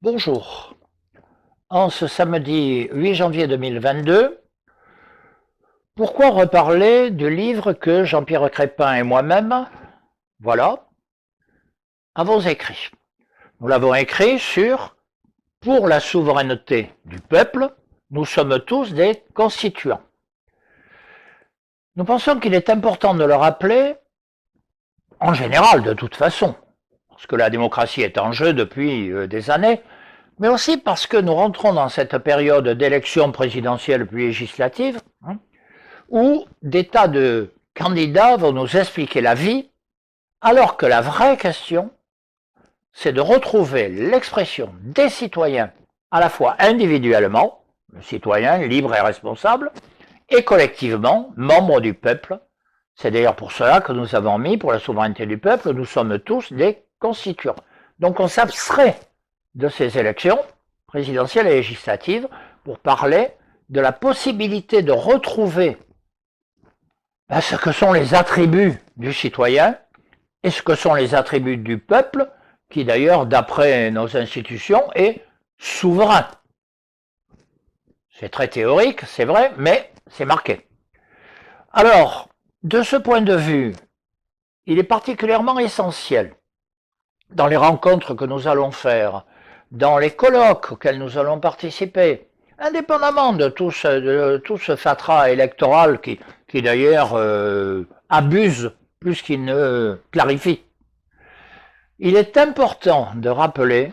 Bonjour. En ce samedi 8 janvier 2022, pourquoi reparler du livre que Jean-Pierre Crespin et moi-même, voilà, avons écrit. Nous l'avons écrit sur « Pour la souveraineté du peuple, nous sommes tous des constituants ». Nous pensons qu'il est important de le rappeler, en général de toute façon, parce que la démocratie est en jeu depuis des années, mais aussi parce que nous rentrons dans cette période d'élections présidentielles puis législatives, où des tas de candidats vont nous expliquer la vie, alors que la vraie question, c'est de retrouver l'expression des citoyens, à la fois individuellement, le citoyen libre et responsable, et collectivement, membre du peuple. C'est d'ailleurs pour cela que nous avons mis, pour la souveraineté du peuple, nous sommes tous des constituants. Donc on s'abstrait de ces élections présidentielles et législatives pour parler de la possibilité de retrouver ce que sont les attributs du citoyen et ce que sont les attributs du peuple, qui d'ailleurs, d'après nos institutions, est souverain. C'est très théorique, c'est vrai, mais c'est marqué. Alors, de ce point de vue, il est particulièrement essentiel, dans les rencontres que nous allons faire, dans les colloques auxquels nous allons participer, indépendamment de tout ce fatras électoral qui d'ailleurs abuse plus qu'il ne clarifie. Il est important de rappeler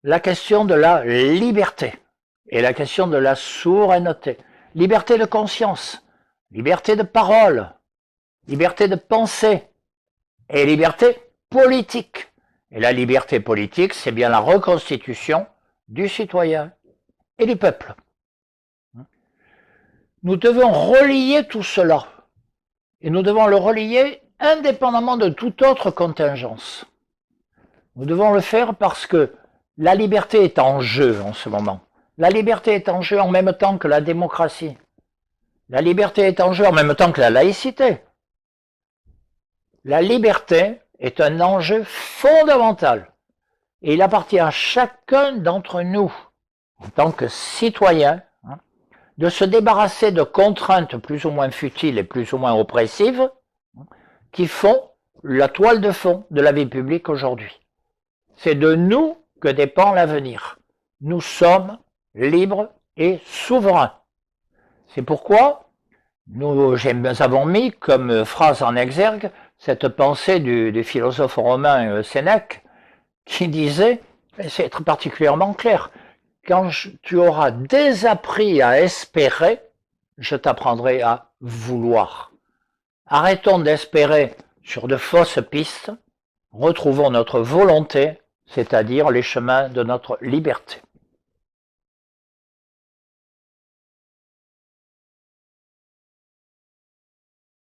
la question de la liberté et la question de la souveraineté. Liberté de conscience, liberté de parole, liberté de pensée et liberté politique. Et la liberté politique, c'est bien la reconstitution du citoyen et du peuple. Nous devons relier tout cela. Et nous devons le relier indépendamment de toute autre contingence. Nous devons le faire parce que la liberté est en jeu en ce moment. La liberté est en jeu en même temps que la démocratie. La liberté est en jeu en même temps que la laïcité. La liberté est un enjeu fondamental. Et il appartient à chacun d'entre nous, en tant que citoyen, de se débarrasser de contraintes plus ou moins futiles et plus ou moins oppressives qui font la toile de fond de la vie publique aujourd'hui. C'est de nous que dépend l'avenir. Nous sommes libres et souverains. C'est pourquoi nous avons mis comme phrase en exergue cette pensée du philosophe romain Sénèque qui disait, et c'est particulièrement clair, quand tu auras désappris à espérer, je t'apprendrai à vouloir. Arrêtons d'espérer sur de fausses pistes, retrouvons notre volonté, c'est-à-dire les chemins de notre liberté.